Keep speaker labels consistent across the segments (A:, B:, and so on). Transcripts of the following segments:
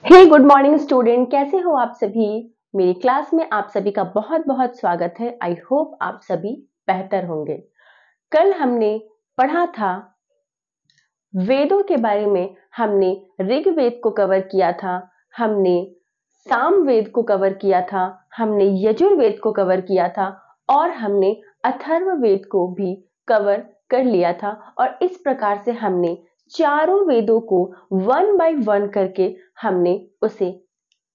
A: हे good morning student, कैसे हो आप सभी। मेरी क्लास में आप सभी का बहुत बहुत स्वागत है। आई होप आप सभी बेहतर होंगे। कल हमने पढ़ा था वेदों के बारे में। हमने ऋग्वेद को कवर किया था, हमने सामवेद को कवर किया था, हमने यजुर्वेद को कवर किया था और हमने अथर्ववेद को भी कवर कर लिया था। और इस प्रकार से हमने चारों वेदों को वन बाय वन करके हमने उसे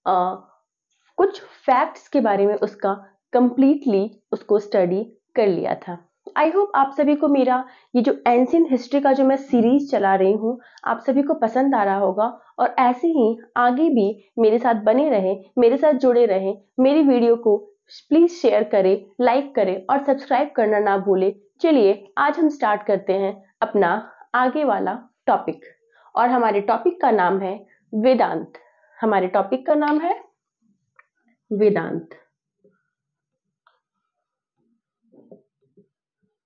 A: कुछ फैक्ट्स के बारे में उसका कंप्लीटली उसको स्टडी कर लिया था। आई होप आप सभी को मेरा ये जो एंशिएंट हिस्ट्री का जो मैं सीरीज चला रही हूँ आप सभी को पसंद आ रहा होगा और ऐसे ही आगे भी मेरे साथ बने रहें, मेरे साथ जुड़े रहें। मेरी वीडियो को प्लीज शेयर करें, लाइक करें और सब्सक्राइब करना ना भूलें। चलिए आज हम स्टार्ट करते हैं अपना आगे वाला टॉपिक और हमारे टॉपिक का नाम है वेदांत। हमारे टॉपिक का नाम है वेदांत।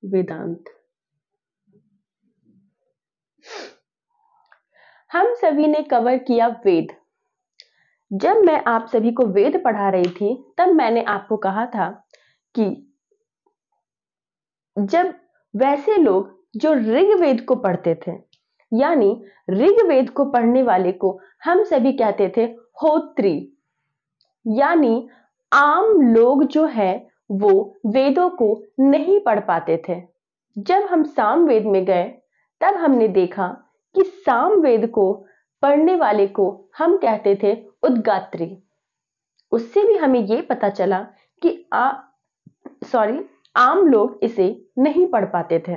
A: वेदांत हम सभी ने कवर किया वेद। जब मैं आप सभी को वेद पढ़ा रही थी तब मैंने आपको कहा था कि जब वैसे लोग जो ऋग्वेद को पढ़ते थे, यानी ऋग्वेद को पढ़ने वाले को हम सभी कहते थे होत्री, यानी आम लोग जो है वो वेदों को नहीं पढ़ पाते थे। जब हम सामवेद में गए तब हमने देखा कि सामवेद को पढ़ने वाले को हम कहते थे उद्गात्री। उससे भी हमें ये पता चला कि आम लोग इसे नहीं पढ़ पाते थे।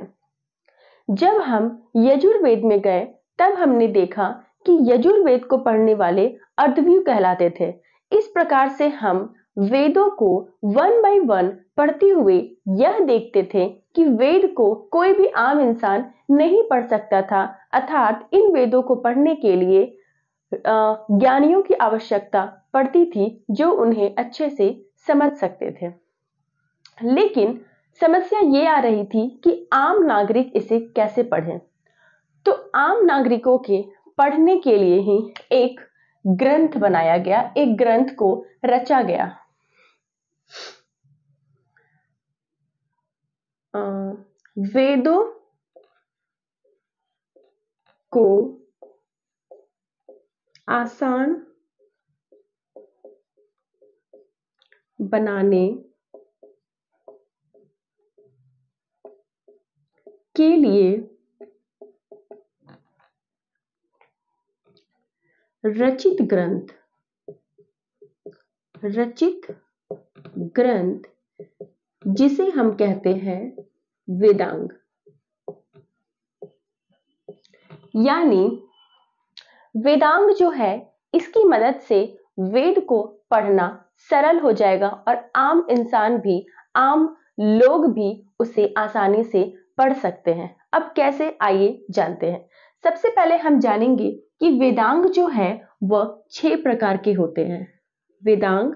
A: जब हम यजुर्वेद में गए तब हमने देखा कि यजुर्वेद को पढ़ने वाले अर्धव्यू कहलाते थे। इस प्रकार से हम वेदों को वन बाय वन पढ़ते हुए यह देखते थे कि वेद को कोई भी आम इंसान नहीं पढ़ सकता था, अर्थात इन वेदों को पढ़ने के लिए ज्ञानियों की आवश्यकता पड़ती थी जो उन्हें अच्छे से समझ सकते थे। लेकिन समस्या ये आ रही थी कि आम नागरिक इसे कैसे पढ़ें। तो आम नागरिकों के पढ़ने के लिए ही एक ग्रंथ बनाया गया, एक ग्रंथ को रचा गया। वेदों को आसान बनाने के लिए रचित ग्रंथ जिसे हम कहते हैं वेदांग। यानी वेदांग जो है इसकी मदद से वेद को पढ़ना सरल हो जाएगा और आम इंसान भी, आम लोग भी उसे आसानी से पढ़ सकते हैं। अब कैसे, आइए जानते हैं। सबसे पहले हम जानेंगे कि वेदांग जो है वह 6 प्रकार के होते हैं। वेदांग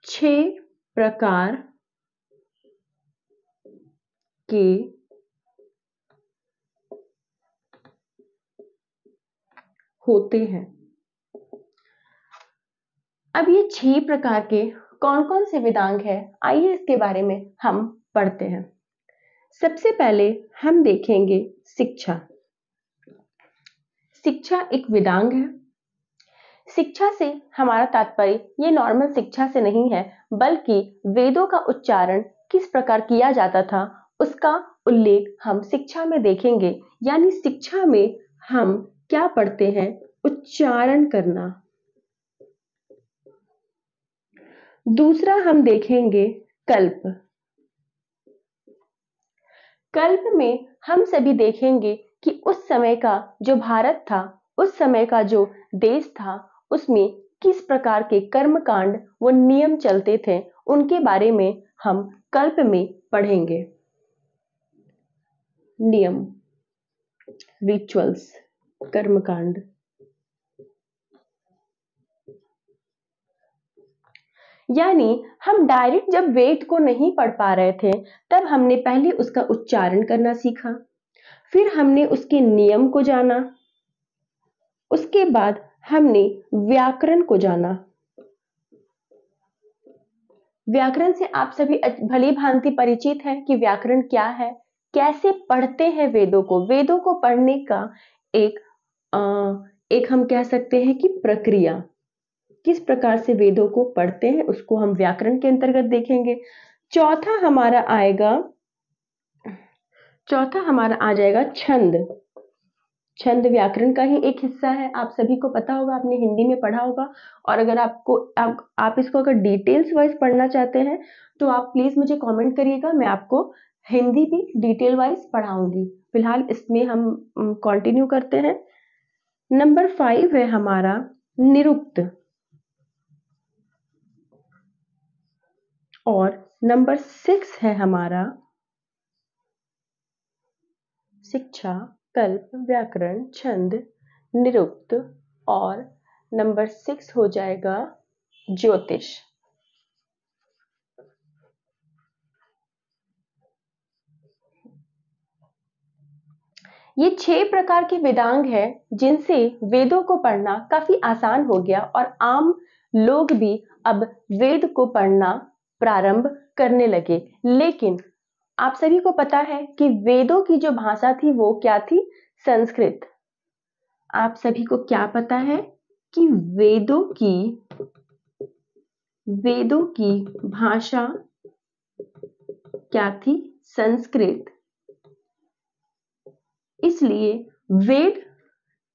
A: 6 प्रकार के होते हैं। अब ये 6 प्रकार के कौन कौन से वेदांग है, आइए इसके बारे में हम पढ़ते हैं। सबसे पहले हम देखेंगे शिक्षा। शिक्षा एक वेदांग है। शिक्षा से हमारा तात्पर्य ये नॉर्मल शिक्षा से नहीं है, बल्कि वेदों का उच्चारण किस प्रकार किया जाता था उसका उल्लेख हम शिक्षा में देखेंगे। यानी शिक्षा में हम क्या पढ़ते हैं, उच्चारण करना। दूसरा हम देखेंगे कल्प। कल्प में हम सभी देखेंगे कि उस समय का जो भारत था, उस समय का जो देश था, उसमें किस प्रकार के कर्मकांड वो नियम चलते थे, उनके बारे में हम कल्प में पढ़ेंगे। नियम, रिचुअल्स, कर्मकांड। यानी हम डायरेक्ट जब वेद को नहीं पढ़ पा रहे थे तब हमने पहले उसका उच्चारण करना सीखा, फिर हमने उसके नियम को जाना, उसके बाद हमने व्याकरण को जाना। व्याकरण से आप सभी भली भांति परिचित हैं कि व्याकरण क्या है, कैसे पढ़ते हैं वेदों को। वेदों को पढ़ने का एक एक हम कह सकते हैं कि प्रक्रिया, किस प्रकार से वेदों को पढ़ते हैं उसको हम व्याकरण के अंतर्गत देखेंगे। चौथा हमारा आ जाएगा छंद। छंद व्याकरण का ही एक हिस्सा है, आप सभी को पता होगा, आपने हिंदी में पढ़ा होगा। और अगर आप इसको अगर डिटेल्स वाइज पढ़ना चाहते हैं तो आप प्लीज मुझे कमेंट करिएगा, मैं आपको हिंदी भी डिटेल वाइज पढ़ाऊंगी। फिलहाल इसमें हम कंटिन्यू करते हैं। नंबर 5 है हमारा निरुक्त, और नंबर 6 है हमारा शिक्षा, कल्प, व्याकरण, छंद, निरुक्त, और नंबर 6 हो जाएगा ज्योतिष। ये 6 प्रकार के वेदांग हैं जिनसे वेदों को पढ़ना काफी आसान हो गया और आम लोग भी अब वेद को पढ़ना प्रारंभ करने लगे। लेकिन आप सभी को पता है कि वेदों की जो भाषा थी वो क्या थी? संस्कृत। आप सभी को क्या पता है कि वेदों की भाषा क्या थी? संस्कृत। इसलिए वेद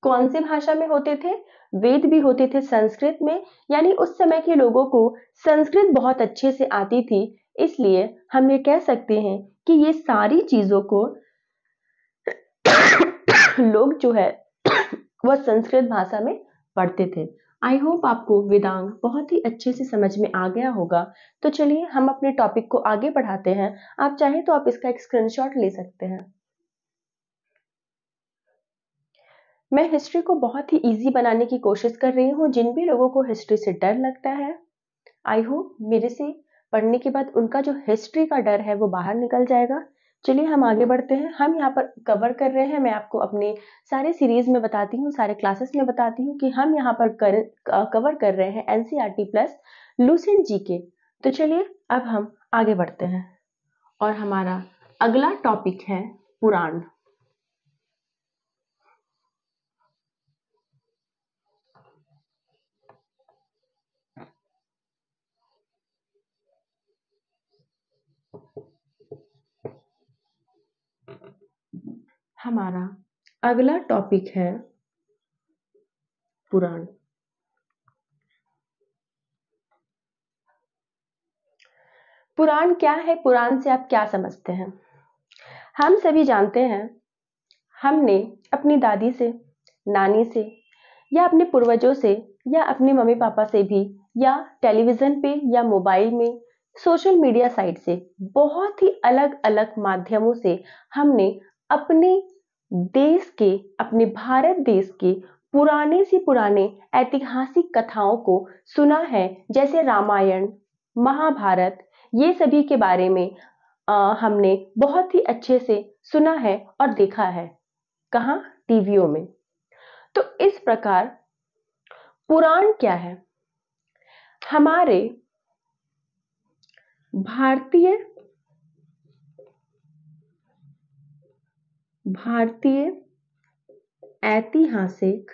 A: कौन से भाषा में होते थे? वेद भी होते थे संस्कृत में, यानी उस समय के लोगों को संस्कृत बहुत अच्छे से आती थी। इसलिए हम ये कह सकते हैं कि ये सारी चीजों को लोग जो है वह संस्कृत भाषा में पढ़ते थे। आई होप आपको वेदांग बहुत ही अच्छे से समझ में आ गया होगा। तो चलिए हम अपने टॉपिक को आगे बढ़ाते हैं। आप चाहें तो आप इसका एक स्क्रीनशॉट ले सकते हैं। मैं हिस्ट्री को बहुत ही इजी बनाने की कोशिश कर रही हूँ। जिन भी लोगों को हिस्ट्री से डर लगता है, आई होप मेरे से पढ़ने के बाद उनका जो हिस्ट्री का डर है वो बाहर निकल जाएगा। चलिए हम आगे बढ़ते हैं। हम यहाँ पर कवर कर रहे हैं, मैं आपको अपने सारे सीरीज में बताती हूँ, सारे क्लासेस में बताती हूँ कि हम यहाँ पर कवर कर रहे हैं एनसीईआरटी प्लस लुसेंट जीके। तो चलिए अब हम आगे बढ़ते हैं और हमारा अगला टॉपिक है पुराण। हमारा अगला टॉपिक है पुराण। पुराण क्या है? पुराण से आप क्या समझते हैं? हम सभी जानते हैं, हमने अपनी दादी से, नानी से, या अपने पूर्वजों से, या अपने मम्मी पापा से भी, या टेलीविजन पे, या मोबाइल में, सोशल मीडिया साइट से, बहुत ही अलग अलग माध्यमों से हमने अपने देश के, अपने भारत देश के पुराने से पुराने ऐतिहासिक कथाओं को सुना है। जैसे रामायण, महाभारत, ये सभी के बारे में हमने बहुत ही अच्छे से सुना है और देखा है। कहाँ? टीवियों में। तो इस प्रकार पुराण क्या है? हमारे भारतीय ऐतिहासिक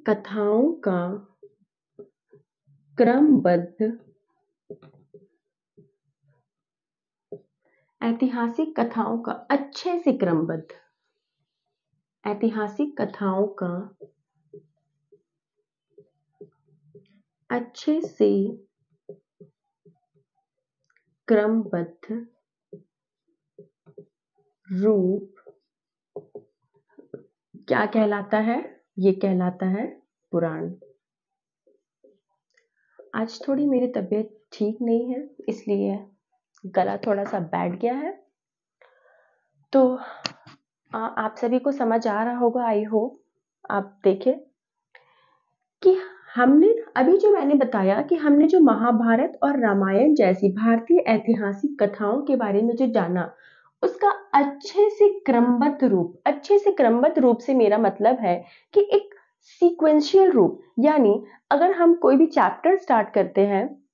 A: कथाओं का क्रमबद्ध ऐतिहासिक कथाओं का अच्छे से क्रमबद्ध ऐतिहासिक कथाओं का अच्छे से क्रमबद्ध रूप क्या कहलाता है? ये कहलाता है पुराण। आज थोड़ी मेरी तबीयत ठीक नहीं है, इसलिए गला थोड़ा सा बैठ गया है। तो आप सभी को समझ आ रहा होगा, आई होप। आप देखें कि हमने अभी जो मैंने बताया कि हमने जो महाभारत और रामायण जैसी भारतीय ऐतिहासिक कथाओं के बारे में जो जाना, उसका अच्छे से क्रमबद्ध रूप से मेरा मतलब है कि एक सीक्वेंशियल रूप, यानी अगर हम कोई भी चैप्टर स्टार्ट करते हैं,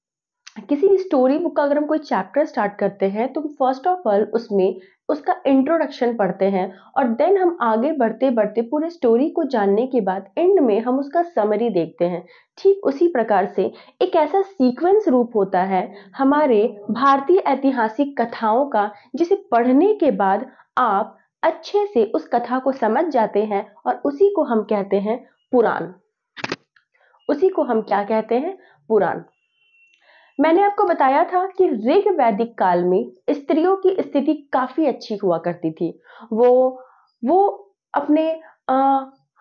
A: किसी स्टोरी बुक का अगर हम कोई चैप्टर स्टार्ट करते हैं, तो फर्स्ट ऑफ ऑल उसमें उसका इंट्रोडक्शन पढ़ते हैं और देन हम आगे बढ़ते बढ़ते पूरे स्टोरी को जानने के बाद एंड में हम उसका समरी देखते हैं। ठीक उसी प्रकार से एक ऐसा सीक्वेंस रूप होता है हमारे भारतीय ऐतिहासिक कथाओं का, जिसे पढ़ने के बाद आप अच्छे से उस कथा को समझ जाते हैं और उसी को हम कहते हैं पुराण। उसी को हम क्या कहते हैं? पुराण। मैंने आपको बताया था कि ऋग वैदिक काल में स्त्रियों की स्थिति काफी अच्छी हुआ करती थी। वो अपने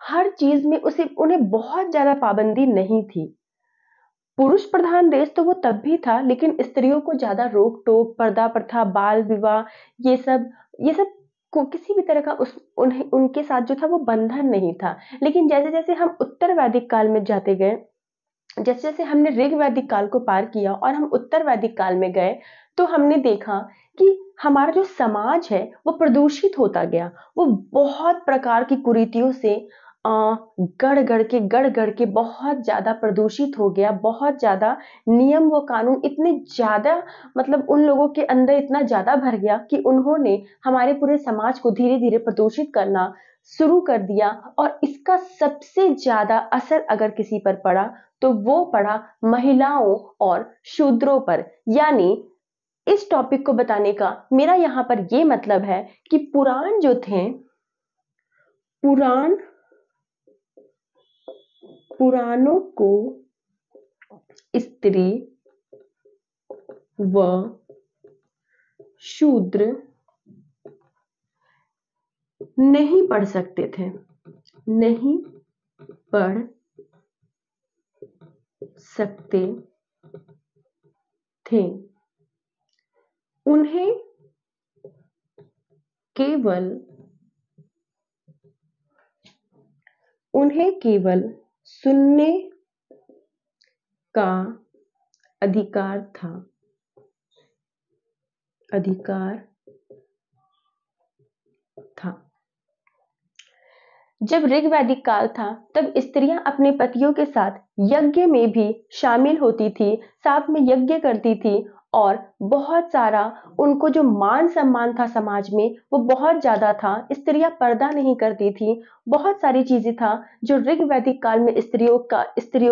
A: हर चीज में उन्हें बहुत ज्यादा पाबंदी नहीं थी। पुरुष प्रधान देश तो वो तब भी था, लेकिन स्त्रियों को ज्यादा रोक टोक, पर्दा प्रथा, बाल विवाह, ये सब को किसी भी तरह का उनके साथ जो था वो बंधन नहीं था। लेकिन जैसे जैसे हम उत्तर वैदिक काल में जाते गए, जैसे जैसे हमने ऋग वैदिक काल को पार किया और हम उत्तर वैदिक काल में गए, तो हमने देखा कि हमारा जो समाज है वो प्रदूषित होता गया। वो बहुत प्रकार की कुरीतियों से गढ़ गढ़ के बहुत ज्यादा प्रदूषित हो गया। बहुत ज्यादा नियम व कानून इतने ज्यादा, मतलब उन लोगों के अंदर इतना ज्यादा भर गया कि उन्होंने हमारे पूरे समाज को धीरे धीरे प्रदूषित करना शुरू कर दिया। और इसका सबसे ज्यादा असर अगर किसी पर पड़ा तो वो पड़ा महिलाओं और शूद्रों पर। यानी इस टॉपिक को बताने का मेरा यहाँ पर ये मतलब है कि पुराण जो थे, पुराणों को स्त्री व शूद्र नहीं पढ़ सकते थे, नहीं पढ़ सकते थे। उन्हें केवल सुनने का अधिकार था। जब ऋग वैदिक काल था तब स्त्रियां अपने पतियों के साथ यज्ञ में भी शामिल होती थी, साथ में यज्ञ करती थी और बहुत सारा उनको जो मान सम्मान था समाज में वो बहुत ज्यादा था। स्त्रियां पर्दा नहीं करती थी, बहुत सारी चीजें था जो ऋग वैदिक काल में स्त्रियों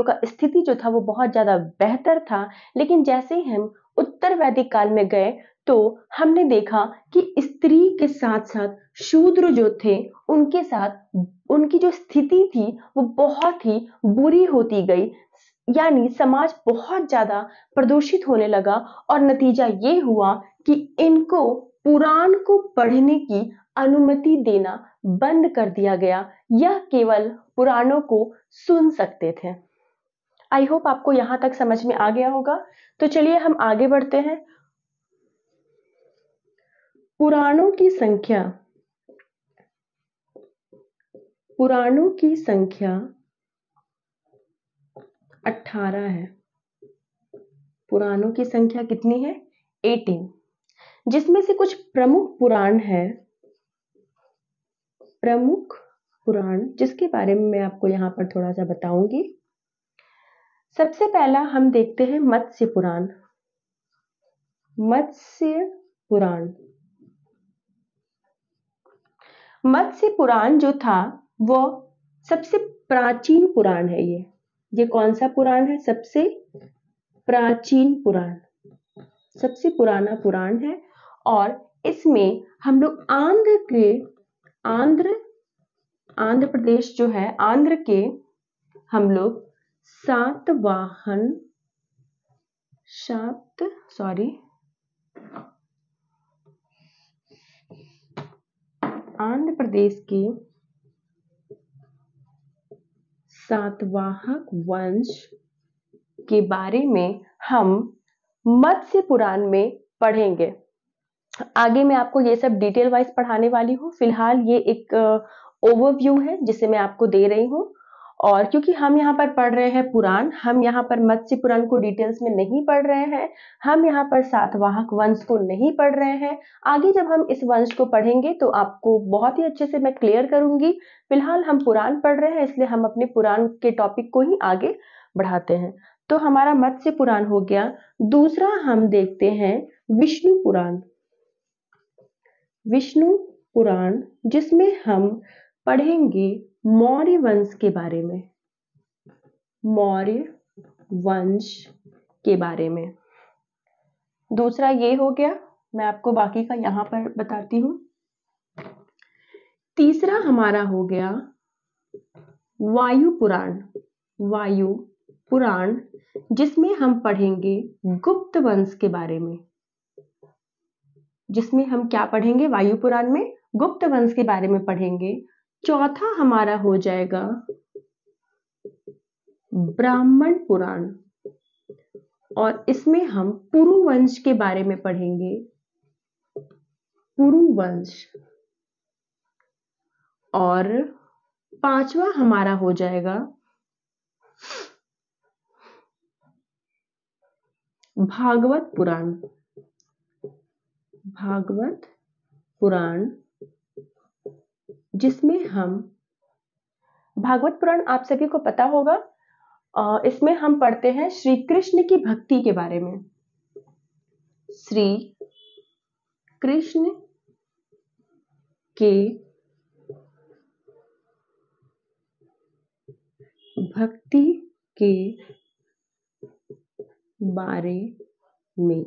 A: का स्थिति जो था वो बहुत ज्यादा बेहतर था। लेकिन जैसे ही हम उत्तर वैदिक काल में गए तो हमने देखा कि स्त्री के साथ साथ शूद्र जो थे उनके साथ उनकी जो स्थिति थी वो बहुत ही बुरी होती गई। यानी समाज बहुत ज्यादा प्रदूषित होने लगा और नतीजा ये हुआ कि इनको पुराण को पढ़ने की अनुमति देना बंद कर दिया गया। यह केवल पुराणों को सुन सकते थे। आई होप आपको यहां तक समझ में आ गया होगा। तो चलिए हम आगे बढ़ते हैं। पुराणों की संख्या 18 है। पुराणों की संख्या कितनी है? 18, जिसमें से कुछ प्रमुख पुराण जिसके बारे में मैं आपको यहाँ पर थोड़ा सा बताऊंगी। सबसे पहला हम देखते हैं मत्स्य पुराण। मत्स्य पुराण जो था वो सबसे प्राचीन पुराण है। ये कौन सा पुराण है? सबसे प्राचीन पुराण, सबसे पुराना पुराण है। और इसमें हम लोग आंध्र प्रदेश जो है, आंध्र के हम लोग आंध्र प्रदेश के सातवाहन वंश के बारे में हम मत्स्य पुराण में पढ़ेंगे। आगे मैं आपको ये सब डिटेल वाइज पढ़ाने वाली हूँ। फिलहाल ये एक ओवरव्यू है जिसे मैं आपको दे रही हूँ। और क्योंकि हम यहाँ पर पढ़ रहे हैं पुराण, हम यहाँ पर मत्स्य पुराण को डिटेल्स में नहीं पढ़ रहे हैं, हम यहाँ पर सातवाहन वंश को नहीं पढ़ रहे हैं। आगे जब हम इस वंश को पढ़ेंगे तो आपको बहुत ही अच्छे से मैं क्लियर करूंगी। फिलहाल हम पुराण पढ़ रहे हैं, इसलिए हम अपने पुराण के टॉपिक को ही आगे बढ़ाते हैं। तो हमारा मत्स्य पुराण हो गया। दूसरा हम देखते हैं विष्णु पुराण। विष्णु पुराण जिसमें हम पढ़ेंगे मौर्य वंश के बारे में। मौर्य वंश के बारे में दूसरा ये हो गया। मैं आपको बाकी का यहां पर बताती हूं। तीसरा हमारा हो गया वायु पुराण। वायु पुराण जिसमें हम पढ़ेंगे गुप्त वंश के बारे में। जिसमें हम क्या पढ़ेंगे? वायु पुराण में गुप्त वंश के बारे में पढ़ेंगे। चौथा हमारा हो जाएगा ब्राह्मण पुराण, और इसमें हम पुरु वंश के बारे में पढ़ेंगे। पुरु वंश। और पांचवा हमारा हो जाएगा भागवत पुराण। भागवत पुराण जिसमें हम भागवत पुराण आप सभी को पता होगा, इसमें हम पढ़ते हैं श्री कृष्ण की भक्ति के बारे में। श्री कृष्ण के भक्ति के बारे में।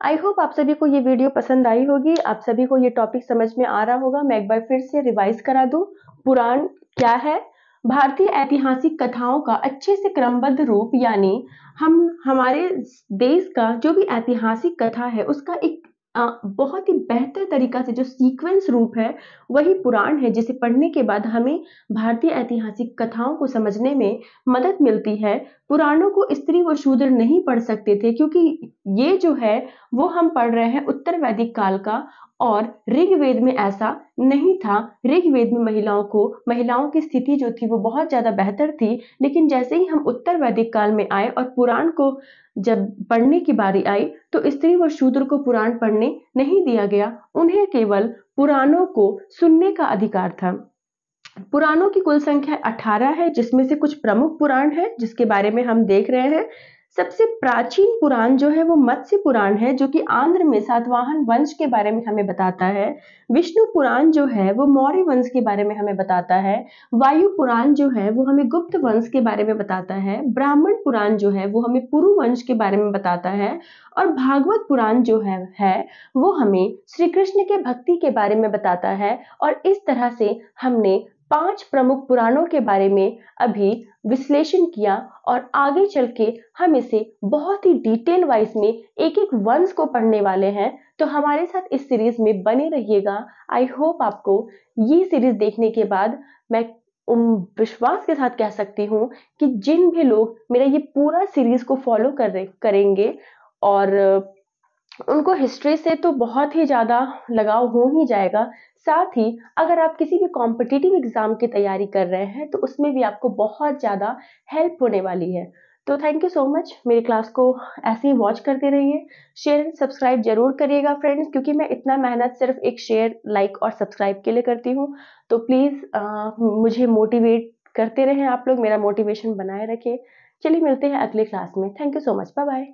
A: आई होप आप सभी को ये वीडियो पसंद आई होगी, आप सभी को ये टॉपिक समझ में आ रहा होगा। मैं एक बार फिर से रिवाइज करा दूं। पुराण क्या है? भारतीय ऐतिहासिक कथाओं का अच्छे से क्रमबद्ध रूप, यानी हम हमारे देश का जो भी ऐतिहासिक कथा है उसका एक बहुत ही बेहतर तरीका से जो सीक्वेंस रूप है वही पुराण है, जिसे पढ़ने के बाद हमें भारतीय ऐतिहासिक कथाओं को समझने में मदद मिलती है। पुराणों को स्त्री व शूद्र नहीं पढ़ सकते थे, क्योंकि ये जो है वो हम पढ़ रहे हैं उत्तर वैदिक काल का, और ऋग्वेद में ऐसा नहीं था। ऋग्वेद में महिलाओं की स्थिति जो थी वो बहुत ज्यादा बेहतर थी। लेकिन जैसे ही हम उत्तर वैदिक काल में आए और पुराण को जब पढ़ने की बारी आई तो स्त्री व शूद्र को पुराण पढ़ने नहीं दिया गया, उन्हें केवल पुराणों को सुनने का अधिकार था। पुराणों की कुल संख्या 18 है, जिसमें से कुछ प्रमुख पुराण है जिसके बारे में हम देख रहे हैं। सबसे प्राचीन पुराण जो है वो मत्स्य पुराण है, जो कि आंध्र में सातवाहन वंश के बारे में हमें बताता है। विष्णु पुराण जो है वो मौर्य वंश के बारे में हमें बताता है। वायु पुराण जो है वो हमें गुप्त वंश के बारे में बताता है। ब्राह्मण पुराण जो है वो हमें पुरु वंश के बारे में बताता है। और भागवत पुराण जो है वो हमें श्री कृष्ण के भक्ति के बारे में बताता है। और इस तरह से हमने 5 प्रमुख पुराणों के बारे में अभी विश्लेषण किया, और आगे चल के हम इसे बहुत ही डिटेल वाइज में एक एक वंश को पढ़ने वाले हैं। तो हमारे साथ इस सीरीज में बने रहिएगा। आई होप आपको ये सीरीज देखने के बाद मैं विश्वास के साथ कह सकती हूँ कि जिन भी लोग मेरा ये पूरा सीरीज को फॉलो करेंगे और उनको हिस्ट्री से तो बहुत ही ज्यादा लगाव हो ही जाएगा। साथ ही अगर आप किसी भी कॉम्पिटिटिव एग्जाम की तैयारी कर रहे हैं तो उसमें भी आपको बहुत ज्यादा हेल्प होने वाली है। तो थैंक यू सो मच। मेरी क्लास को ऐसे ही वॉच करते रहिए। शेयर एंड सब्सक्राइब जरूर करिएगा फ्रेंड्स, क्योंकि मैं इतना मेहनत सिर्फ एक शेयर, लाइक और सब्सक्राइब के लिए करती हूँ। तो प्लीज मुझे मोटिवेट करते रहें आप लोग, मेरा मोटिवेशन बनाए रखें। चलिए मिलते हैं अगली क्लास में। Thank you so much. Bye bye.